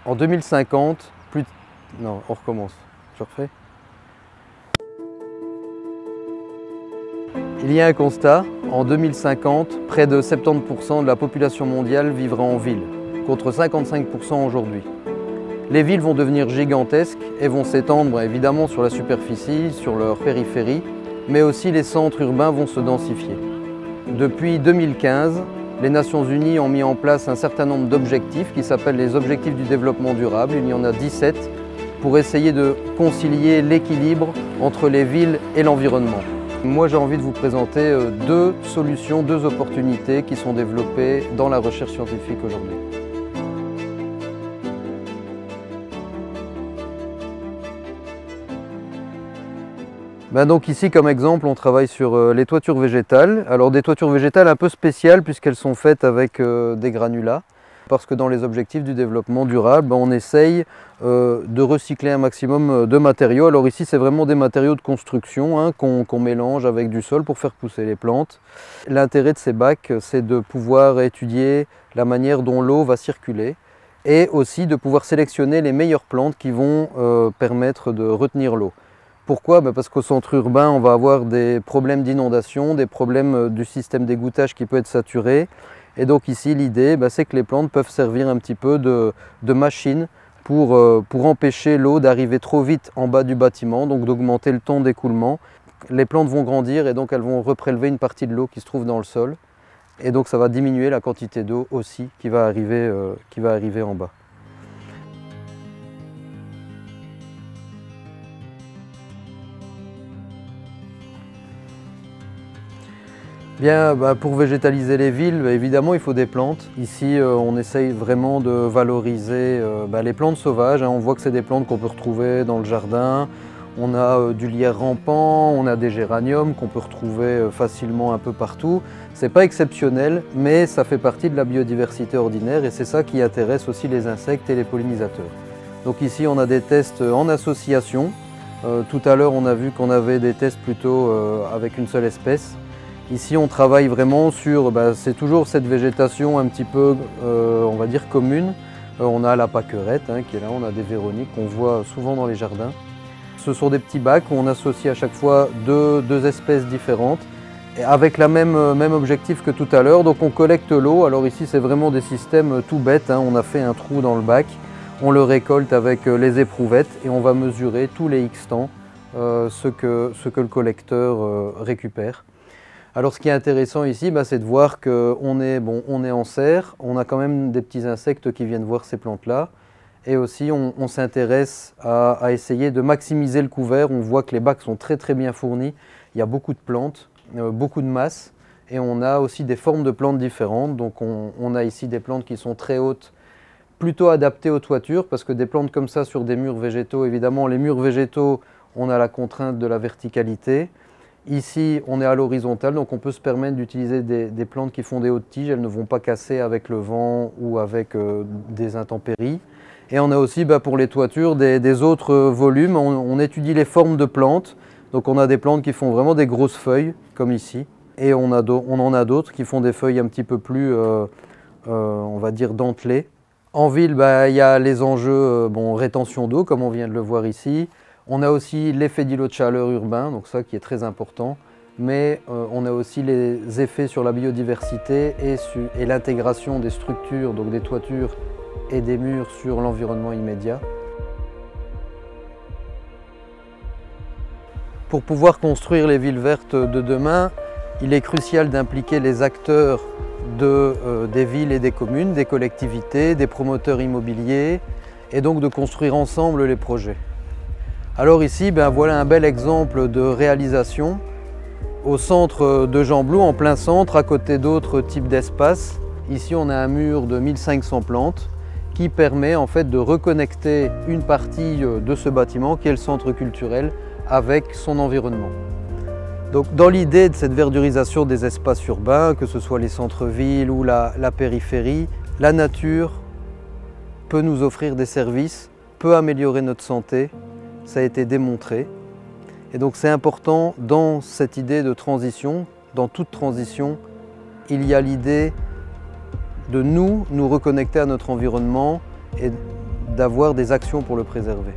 En 2050, plus... Non, on recommence. Je refais. Il y a un constat. En 2050, près de 70% de la population mondiale vivra en ville, contre 55% aujourd'hui. Les villes vont devenir gigantesques et vont s'étendre évidemment sur la superficie, sur leur périphérie, mais aussi les centres urbains vont se densifier. Depuis 2015, les Nations Unies ont mis en place un certain nombre d'objectifs qui s'appellent les objectifs du développement durable. Il y en a 17 pour essayer de concilier l'équilibre entre les villes et l'environnement. Moi, j'ai envie de vous présenter deux solutions, deux opportunités qui sont développées dans la recherche scientifique aujourd'hui. Donc ici, comme exemple, on travaille sur les toitures végétales. Alors des toitures végétales un peu spéciales puisqu'elles sont faites avec des granulats. Parce que dans les objectifs du développement durable, on essaye de recycler un maximum de matériaux. Alors ici, c'est vraiment des matériaux de construction qu'on mélange avec du sol pour faire pousser les plantes. L'intérêt de ces bacs, c'est de pouvoir étudier la manière dont l'eau va circuler et aussi de pouvoir sélectionner les meilleures plantes qui vont permettre de retenir l'eau. Pourquoi? Parce qu'au centre urbain, on va avoir des problèmes d'inondation, des problèmes du système d'égouttage qui peut être saturé. Et donc ici, l'idée, c'est que les plantes peuvent servir un petit peu de machine pour empêcher l'eau d'arriver trop vite en bas du bâtiment, donc d'augmenter le temps d'écoulement. Les plantes vont grandir et donc elles vont reprélever une partie de l'eau qui se trouve dans le sol. Et donc ça va diminuer la quantité d'eau aussi qui va arriver en bas. Bien, pour végétaliser les villes, évidemment, il faut des plantes. Ici, on essaye vraiment de valoriser les plantes sauvages. On voit que c'est des plantes qu'on peut retrouver dans le jardin. On a du lierre rampant, on a des géraniums qu'on peut retrouver facilement un peu partout. C'est pas exceptionnel, mais ça fait partie de la biodiversité ordinaire et c'est ça qui intéresse aussi les insectes et les pollinisateurs. Donc ici, on a des tests en association. Tout à l'heure, on a vu qu'on avait des tests plutôt avec une seule espèce. Ici, on travaille vraiment sur, c'est toujours cette végétation un petit peu, on va dire, commune. On a la pâquerette qui est là, on a des véroniques qu'on voit souvent dans les jardins. Ce sont des petits bacs où on associe à chaque fois deux espèces différentes et avec le même objectif que tout à l'heure. Donc on collecte l'eau. Alors ici, c'est vraiment des systèmes tout bêtes. On a fait un trou dans le bac, on le récolte avec les éprouvettes et on va mesurer tous les X temps ce que le collecteur récupère. Alors ce qui est intéressant ici, c'est de voir qu'on est en serre, on a quand même des petits insectes qui viennent voir ces plantes-là. Et aussi on s'intéresse à essayer de maximiser le couvert. On voit que les bacs sont très bien fournis. Il y a beaucoup de plantes, beaucoup de masse. Et on a aussi des formes de plantes différentes. Donc on a ici des plantes qui sont très hautes, plutôt adaptées aux toitures. Parce que des plantes comme ça sur des murs végétaux, évidemment les murs végétaux, on a la contrainte de la verticalité. Ici, on est à l'horizontale, donc on peut se permettre d'utiliser des plantes qui font des hautes tiges. Elles ne vont pas casser avec le vent ou avec des intempéries. Et on a aussi pour les toitures des autres volumes. On étudie les formes de plantes. Donc on a des plantes qui font vraiment des grosses feuilles, comme ici. Et on en a d'autres qui font des feuilles un petit peu plus, on va dire, dentelées. En ville, il y a les enjeux rétention d'eau, comme on vient de le voir ici. On a aussi l'effet d'îlot de chaleur urbain, donc ça qui est très important, mais on a aussi les effets sur la biodiversité et l'intégration des structures, donc des toitures et des murs sur l'environnement immédiat. Pour pouvoir construire les villes vertes de demain, il est crucial d'impliquer les acteurs des villes et des communes, des collectivités, des promoteurs immobiliers, et donc de construire ensemble les projets. Alors ici, voilà un bel exemple de réalisation au centre de Gembloux, en plein centre, à côté d'autres types d'espaces. Ici, on a un mur de 1500 plantes qui permet en fait de reconnecter une partie de ce bâtiment qui est le centre culturel avec son environnement. Donc, dans l'idée de cette verdurisation des espaces urbains, que ce soit les centres-villes ou la périphérie, la nature peut nous offrir des services, peut améliorer notre santé. Ça a été démontré. Et donc c'est important dans cette idée de transition, dans toute transition, il y a l'idée de nous reconnecter à notre environnement et d'avoir des actions pour le préserver.